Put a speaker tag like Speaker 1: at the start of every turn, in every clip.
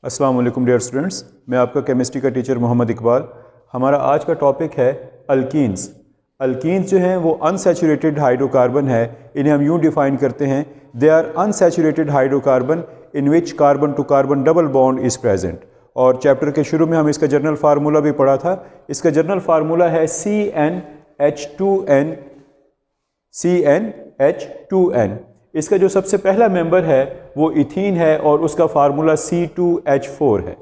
Speaker 1: अस्सलाम वालेकुम dear students, मैं आपका केमिस्ट्री का टीचर मोहम्मद इकबाल। हमारा आज का टॉपिक है अल्कीन्स। अल्कीन्स जो हैं वो अनसैचुरेटेड हाइड्रोकार्बन है। इन्हें हम यूँ डिफ़ाइन करते हैं, they are unsaturated hydrocarbon in which carbon to carbon double bond is present. और चैप्टर के शुरू में हम इसका जनरल फार्मूला भी पढ़ा था। इसका जनरल फार्मूला है CnH2n। इसका जो सबसे पहला मेंबर है वो इथीन है और उसका फार्मूला C2H4 है।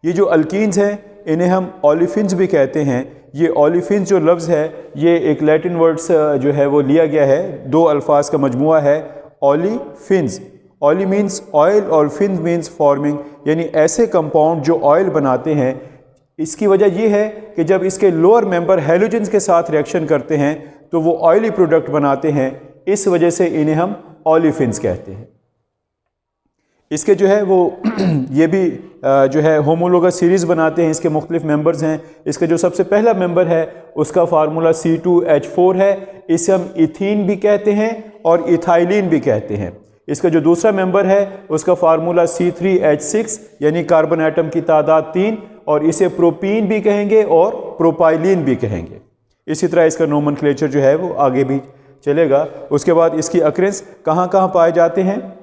Speaker 1: ये जो अल्कीन्स हैं इन्हें हम ओलिफिन्स भी कहते हैं। ये ओलिफिन्स जो लफ्ज़ है ये एक लैटिन वर्ड्स जो है वो लिया गया है, दो अल्फाज का मजमुआ है ओलिफिन्स। ऑली मीन्स ऑयल और फिन्स मीन्स फॉर्मिंग, यानी ऐसे कंपाउंड जो ऑयल बनाते हैं। इसकी वजह यह है कि जब इसके लोअर मेंबर हैलोजेंस के साथ रिएक्शन करते हैं तो वो ऑयली प्रोडक्ट बनाते हैं, इस वजह से इन्हें हम ओलिफिन्स कहते हैं। इसके जो है वो ये भी जो है होमोलोगस सीरीज़ बनाते हैं। इसके मुख्तलिफ मेंबर्स हैं। इसका जो सबसे पहला मेंबर है उसका फार्मूला C2H4 है। इसे हम इथीन भी कहते हैं और इथाइलिन भी कहते हैं। इसका जो दूसरा मेंबर है उसका फार्मूला C3H6 यानी कार्बन एटम की तादाद 3, और इसे प्रोपीन भी कहेंगे और प्रोपाइलिन भी कहेंगे। इसी तरह इसका नोमेनक्लेचर जो है वो आगे भी चलेगा। उसके बाद इसकी अक्रेंस कहाँ कहाँ पाए जाते हैं।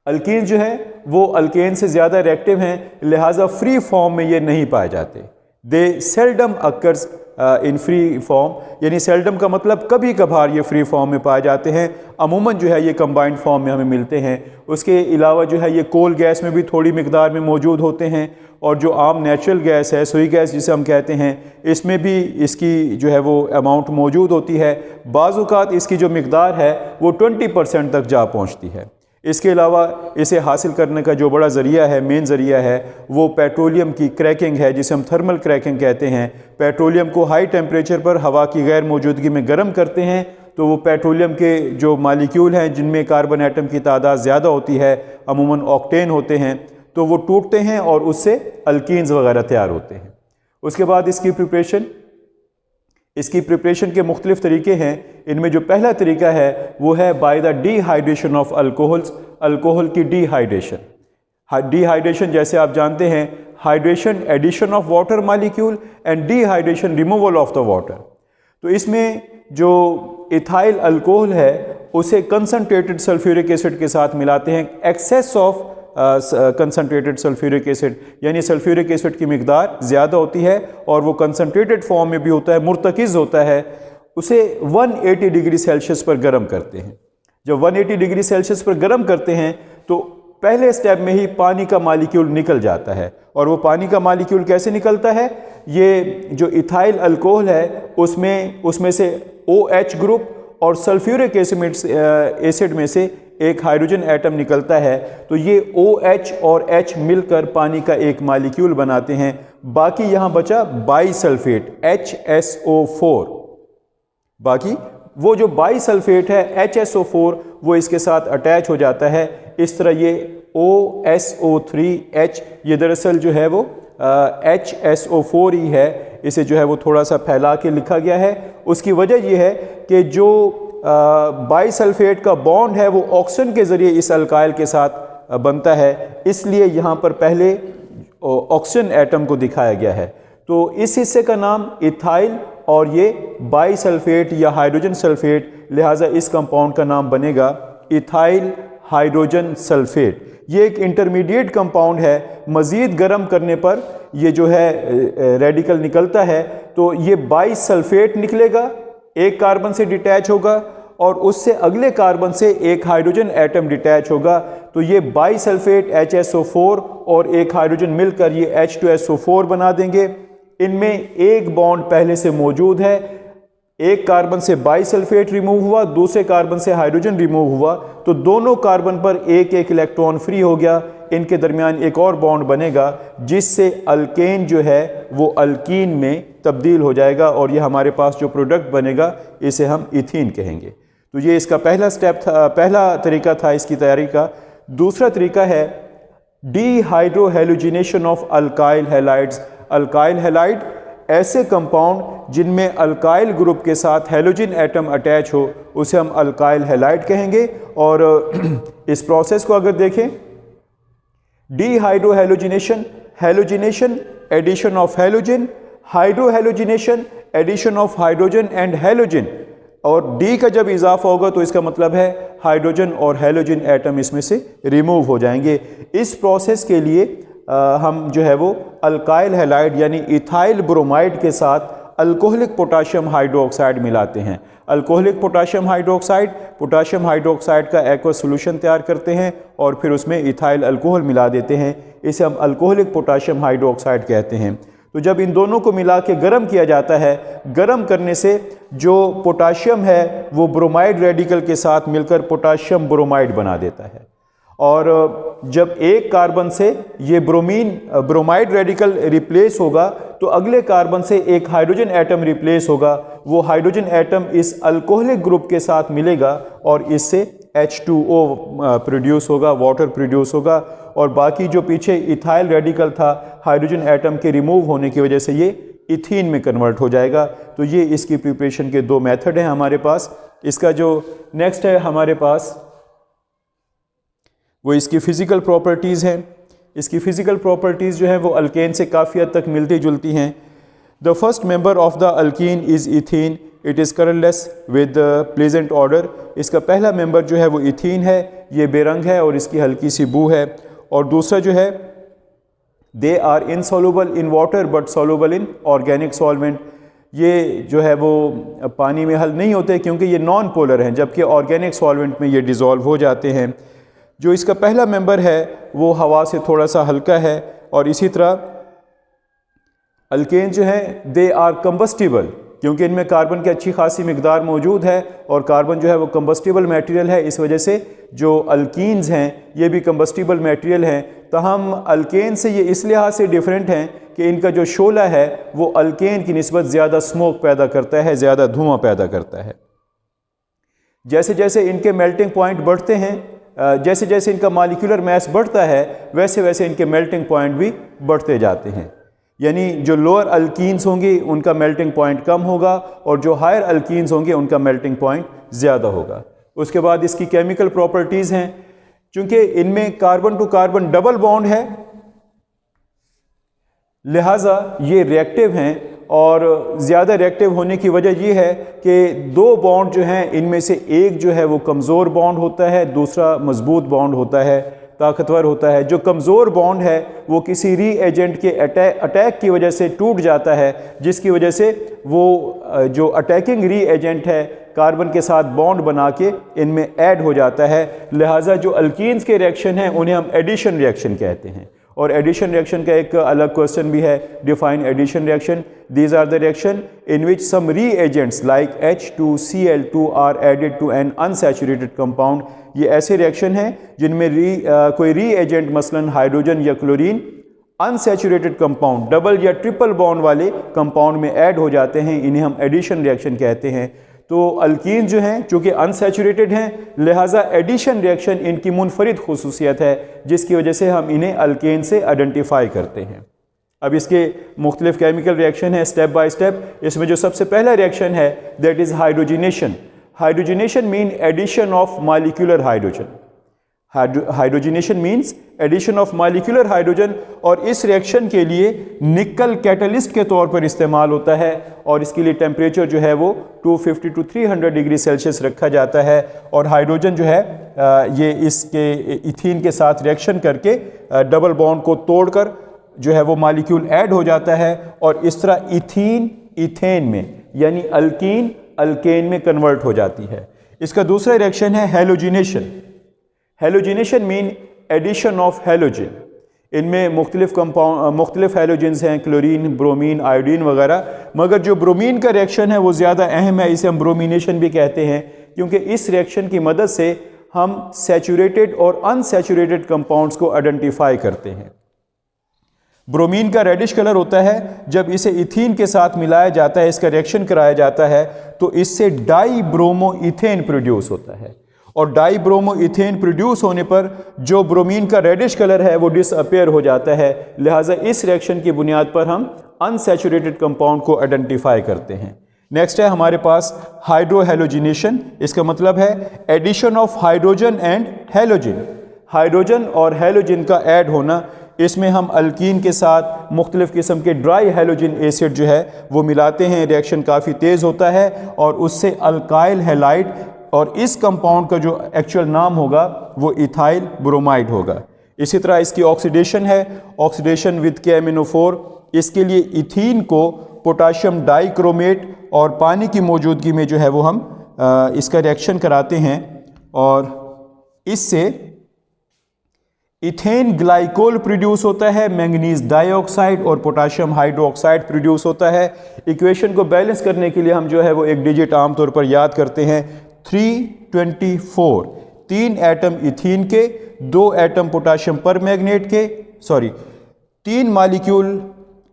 Speaker 1: अल्कीन जो है वो अल्केन से ज़्यादा रिएक्टिव हैं, लिहाजा फ्री फॉर्म में ये नहीं पाए जाते। They seldom occurs in free form, यानी सेल्डम का मतलब कभी कभार ये फ्री फॉर्म में पाए जाते हैं। अमूमन जो है ये कंबाइंड फॉर्म में हमें मिलते हैं। उसके अलावा जो है ये कोल गैस में भी थोड़ी मिकदार में मौजूद होते हैं, और जो आम नेचुरल गैस है, सुई गैस जिसे हम कहते हैं, इसमें भी इसकी जो है वो अमाउंट मौजूद होती है। बाज़ औक़ात इसकी जो मिकदार है वो 20% तक जा पहुँचती है। इसके अलावा इसे हासिल करने का जो बड़ा ज़रिया है, मेन ज़रिया है, वो पेट्रोलियम की क्रैकिंग है, जिसे हम थर्मल क्रैकिंग कहते हैं। पेट्रोलियम को हाई टेम्परेचर पर हवा की गैर मौजूदगी में गर्म करते हैं तो वो पेट्रोलियम के जो मालिक्यूल हैं जिनमें कार्बन एटम की तादाद ज़्यादा होती है, अमूमन ऑक्टेन होते हैं, तो वो टूटते हैं और उससे अल्कीन्स वगैरह तैयार होते हैं। उसके बाद इसकी प्रिपरेशन के मुख्तलिफ तरीके हैं। इनमें जो पहला तरीका है वो है by the dehydration of alcohols, alcohol की डिहाइड्रेशन। डिहाइड्रेशन जैसे आप जानते हैं, hydration addition of water molecule and dehydration removal of the water. तो इसमें जो इथाइल अल्कोहल है उसे कंसनट्रेटेड सल्फ्यूरिक एसिड के साथ मिलाते हैं। Excess of concentrated sulphuric acid, यानी सल्फ्यूरिक एसिड की मिकदार ज़्यादा होती है और वो कंसनट्रेटेड फॉर्म में भी होता है, मुर्तकिज़ होता है। उसे 180 डिग्री सेल्सियस पर गर्म करते हैं। जब 180 डिग्री सेल्सियस पर गर्म करते हैं तो पहले स्टेप में ही पानी का मालिक्यूल निकल जाता है। और वो पानी का मालिक्यूल कैसे निकलता है, ये जो इथाइल अल्कोहल है उसमें से OH ग्रुप और सल्फ्यूरिक एसिड में से एक हाइड्रोजन एटम निकलता है। तो ये OH और H मिलकर पानी का एक मालिक्यूल बनाते हैं। बाकी यहाँ बचा बाईसल्फेट HSO4। बाकी वो जो बाईसल्फेट है HSO4 वो इसके साथ अटैच हो जाता है। इस तरह ये OSO3H ये दरअसल जो है वो HSO4 ही है। इसे जो है वो थोड़ा सा फैला के लिखा गया है। उसकी वजह यह है कि जो बाईसल्फेट का बॉन्ड है वो ऑक्सीजन के ज़रिए इस अल्काइल के साथ बनता है, इसलिए यहाँ पर पहले ऑक्सीजन एटम को दिखाया गया है। तो इस हिस्से का नाम इथाइल और ये बाईसल्फेट या हाइड्रोजन सल्फेट, लिहाजा इस कंपाउंड का नाम बनेगा इथाइल हाइड्रोजन सल्फेट। ये एक इंटरमीडिएट कंपाउंड है। मज़ीद गर्म करने पर ये जो है रेडिकल निकलता है, तो ये बाईसल्फेट निकलेगा, एक कार्बन से डिटैच होगा और उससे अगले कार्बन से एक हाइड्रोजन एटम डिटैच होगा। तो ये बाईसल्फेट HSO4 और एक हाइड्रोजन मिलकर ये H2SO4 बना देंगे। इनमें एक बॉन्ड पहले से मौजूद है, एक कार्बन से बाईसल्फेट रिमूव हुआ, दूसरे कार्बन से हाइड्रोजन रिमूव हुआ, तो दोनों कार्बन पर एक एक इलेक्ट्रॉन फ्री हो गया। इनके दरमियान एक और बॉन्ड बनेगा जिससे अल्केन जो है वो अल्कीन में तब्दील हो जाएगा और ये हमारे पास जो प्रोडक्ट बनेगा इसे हम इथीन कहेंगे। तो ये इसका पहला स्टेप था, पहला तरीका था इसकी तैयारी का। दूसरा तरीका है dehydrohalogenation of alkyl halides. Alkyl halide ऐसे कंपाउंड जिनमें अल्काइल ग्रुप के साथ हैलोजन एटम अटैच हो उसे हम अल्काइल हैलाइड कहेंगे। और इस प्रोसेस को अगर देखें, dehydrohalogenation, halogenation, addition of halogen, hydrohalogenation, addition of hydrogen and halogen. और डी का जब इजाफा होगा तो इसका मतलब है हाइड्रोजन और हेलोजन एटम इसमें से रिमूव हो जाएंगे। इस प्रोसेस के लिए हम जो है वो अल्काइल हैलाइड यानी इथाइल ब्रोमाइड के साथ अल्कोहलिक पोटाशियम हाइड्रोक्साइड मिलाते हैं। अल्कोहलिक पोटाशियम हाइड्रोक्साइड का एक्वस सॉल्यूशन तैयार करते हैं और फिर उसमें इथाइल अल्कोहल मिला देते हैं। इसे हम अल्कोहलिक पोटाशियम हाइड्रोक्साइड कहते हैं। तो जब इन दोनों को मिला के गर्म किया जाता है, गर्म करने से जो पोटाशियम है वो ब्रोमाइड रेडिकल के साथ मिलकर पोटाशियम ब्रोमाइड बना देता है। और जब एक कार्बन से ये ब्रोमाइड रेडिकल रिप्लेस होगा तो अगले कार्बन से एक हाइड्रोजन एटम रिप्लेस होगा। वो हाइड्रोजन एटम इस अल्कोहलिक ग्रुप के साथ मिलेगा और इससे H2O प्रोड्यूस होगा, वाटर प्रोड्यूस होगा। और बाकी जो पीछे इथाइल रेडिकल था हाइड्रोजन एटम के रिमूव होने की वजह से ये इथीन में कन्वर्ट हो जाएगा। तो ये इसकी प्रिपरेशन के दो मेथड हैं हमारे पास। इसका जो नेक्स्ट है हमारे पास वो इसकी फ़िज़िकल प्रॉपर्टीज़ हैं। इसकी फ़िज़िकल प्रॉपर्टीज़ जो हैं वो अल्केन से काफ़ी हद तक मिलती जुलती हैं। The first member of the alkyne is ethene, it is colourless with pleasant order. इसका पहला मेंबर जो है वो इथीन है, ये बेरंग है और इसकी हल्की सी बू है। और दूसरा जो है they are insoluble in water but soluble in organic solvent. ये जो है वो पानी में हल नहीं होते क्योंकि ये नॉन पोलर हैं, जबकि ऑर्गेनिक सॉल्वेंट में ये डिज़ोल्व हो जाते हैं। जो इसका पहला मेंबर है वो हवा से थोड़ा सा हल्का है। और इसी तरह अल्केन जो है दे आर कंबस्टिबल, क्योंकि इनमें कार्बन की अच्छी खासी मिकदार मौजूद है और कार्बन जो है वो कंबस्टिबल मटेरियल है। इस वजह से जो अल्कीन्स हैं ये भी कंबस्टिबल मटेरियल हैं। ताहम अल्केन से ये इस लिहाज से डिफरेंट हैं कि इनका जो शोला है वो अल्केन की निस्बत ज़्यादा स्मोक पैदा करता है, ज़्यादा धुआं पैदा करता है। जैसे जैसे इनके मेल्टिंग पॉइंट बढ़ते हैं, जैसे जैसे इनका मॉलिक्यूलर मास बढ़ता है वैसे वैसे इनके मेल्टिंग पॉइंट भी बढ़ते जाते हैं। यानी जो लोअर अल्कीन्स होंगे उनका मेल्टिंग पॉइंट कम होगा और जो हायर अल्कीन्स होंगे उनका मेल्टिंग पॉइंट ज़्यादा होगा। उसके बाद इसकी केमिकल प्रॉपर्टीज़ हैं। चूँकि इनमें carbon to carbon double bond है लिहाजा ये रिएक्टिव हैं और ज़्यादा रिएक्टिव होने की वजह ये है कि दो बॉन्ड जो हैं इनमें से एक जो है वो कमज़ोर बॉन्ड होता है, दूसरा मजबूत बॉन्ड होता है, ताकतवर होता है। जो कमज़ोर बॉन्ड है वो किसी री एजेंट के अटैक की वजह से टूट जाता है, जिसकी वजह से वो जो अटैकिंग री एजेंट है कार्बन के साथ बॉन्ड बना के इनमें ऐड हो जाता है। लिहाजा जो अल्कीन्स के रिएक्शन हैं उन्हें हम एडिशन रिएक्शन कहते हैं। और एडिशन रिएक्शन का एक अलग क्वेश्चन भी है, define addition reaction. These are the reaction in which some reagents like H2Cl2 are added to an unsaturated compound. ये ऐसे रिएक्शन हैं जिनमें कोई री एजेंट मसलन हाइड्रोजन या क्लोरीन अनसैचुरेटेड कंपाउंड डबल या ट्रिपल बॉन्ड वाले कंपाउंड में ऐड हो जाते हैं, इन्हें हम एडिशन रिएक्शन कहते हैं। तो अल्कीन जो हैं चूँकि अनसैचुरेटेड हैं लिहाजा एडिशन रिएक्शन इनकी मुनफरिद खुसूसियत है, जिसकी वजह से हम इन्हें अल्केन से आइडेंटिफाई करते हैं। अब इसके मुख्तलिफ केमिकल रिएक्शन है स्टेप बाय स्टेप। इसमें जो सबसे पहला रिएक्शन है that is hydrogenation. Hydrogenation mean addition of molecular hydrogen. Hydrogenation means addition of molecular hydrogen और इस रिएक्शन के लिए निकल कैटलिस्ट के तौर पर इस्तेमाल होता है और इसके लिए टेम्परेचर जो है वो 250 to 300 डिग्री सेल्सियस रखा जाता है। और हाइड्रोजन जो है ये इसके इथीन के साथ रिएक्शन करके डबल बॉन्ड को तोड़कर जो है वो मॉलिक्यूल ऐड हो जाता है और इस तरह इथीन इथेन में यानी अल्कीन अल्केन में कन्वर्ट हो जाती है। इसका दूसरा रिएक्शन है halogenation. Halogenation mean addition of halogen. इनमें मुख्तलिफ हेलोजन्स हैं, क्लोरीन, ब्रोमीन, आयोडीन वगैरह, मगर जो ब्रोमीन का रिएक्शन है वो ज़्यादा अहम है। इसे हम ब्रोमिनेशन भी कहते हैं क्योंकि इस रिएक्शन की मदद से हम सैचुरेटेड और अनसैचुरेटेड कंपाउंड्स को आइडेंटिफाई करते हैं। ब्रोमीन का रेडिश कलर होता है, जब इसे इथीन के साथ मिलाया जाता है, इसका रिएक्शन कराया जाता है तो इससे डाई ब्रोमो इथेन प्रोड्यूस होता है और डाई ब्रोमो इथेन प्रोड्यूस होने पर जो ब्रोमीन का रेडिश कलर है वो डिसअपेयर हो जाता है। लिहाजा इस रिएक्शन की बुनियाद पर हम अनसैचुरेटेड कंपाउंड को आइडेंटिफाई करते हैं। नेक्स्ट है हमारे पास हाइड्रोहेलोजिनेशन। इसका मतलब है addition of hydrogen and halogen. Hydrogen और हैलोजन का ऐड होना, इसमें हम अल्कीन के साथ मुख्तलिफ़ किस्म के ड्राई हैलोजन एसिड जो है वो मिलाते हैं, रिएक्शन काफ़ी तेज़ होता है और उससे अल्काइल हैलाइड, और इस कंपाउंड का जो एक्चुअल नाम होगा वो इथाइल ब्रोमाइड होगा। इसी तरह इसकी ऑक्सीडेशन है, ऑक्सीडेशन विद KMnO4, इसके लिए इथीन को पोटाशियम डाइक्रोमेट और पानी की मौजूदगी में जो है वो हम इसका रिएक्शन कराते हैं और इससे इथेन ग्लाइकोल प्रोड्यूस होता है, मैंगनीज डाइऑक्साइड और पोटाशियम हाइड्रोक्साइड प्रोड्यूस होता है। इक्वेशन को बैलेंस करने के लिए हम जो है वो एक डिजिट आमतौर पर याद करते हैं 324, 3 एटम इथीन के, 2 एटम पोटाशियम पर मैग्नेट के, 3 मालिक्यूल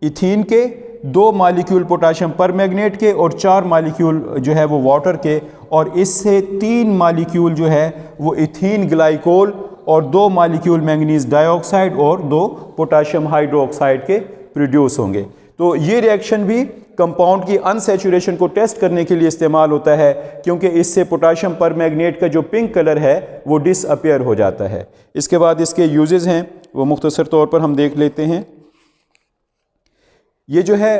Speaker 1: इथीन के, 2 मालिक्यूल पोटाशियम पर मैग्नेट के और 4 मालिक्यूल जो है वो वाटर के, और इससे 3 मालिक्यूल जो है वो इथीन ग्लाइकोल और 2 मालिक्यूल मैंगनीज डाइऑक्साइड और 2 पोटाशियम हाइड्रोक्साइड के प्रोड्यूस होंगे। तो ये रिएक्शन भी कंपाउंड की अनसैचुरेशन को टेस्ट करने के लिए इस्तेमाल होता है, क्योंकि इससे पोटाशियम पर मैग्नेट का जो पिंक कलर है वो डिसअपियर हो जाता है। इसके बाद इसके यूजेस हैं वो मुख्तसर तौर पर हम देख लेते हैं। ये जो है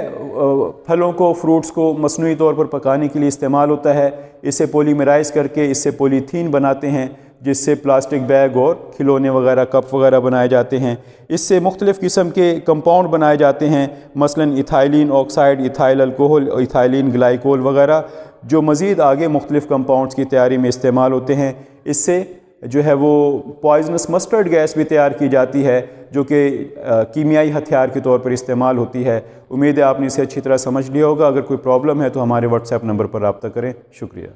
Speaker 1: फलों को, फ्रूट्स को मसनूई तौर पर पकाने के लिए इस्तेमाल होता है। इसे पॉलीमराइज़ करके इससे पॉलीथीन बनाते हैं, जिससे प्लास्टिक बैग और खिलौने वगैरह, कप वगैरह बनाए जाते हैं। इससे मुख्तलिफ़ किस्म के कंपाउंड बनाए जाते हैं, मसलन ethylene oxide, ethyl alcohol, ethylene glycol वगैरह, जो मज़ीद आगे मुख्तलिफ़ कंपाउंड्स की तैयारी में इस्तेमाल होते हैं। इससे जो है वो पॉइजनस मस्टर्ड गैस भी तैयार की जाती है, जो कि कीमियाई हथियार के तौर पर इस्तेमाल होती है। उम्मीद है आपने इसे अच्छी तरह समझ लिया होगा। अगर कोई प्रॉब्लम है तो हमारे व्हाट्सएप नंबर पर रब्ता करें। शुक्रिया।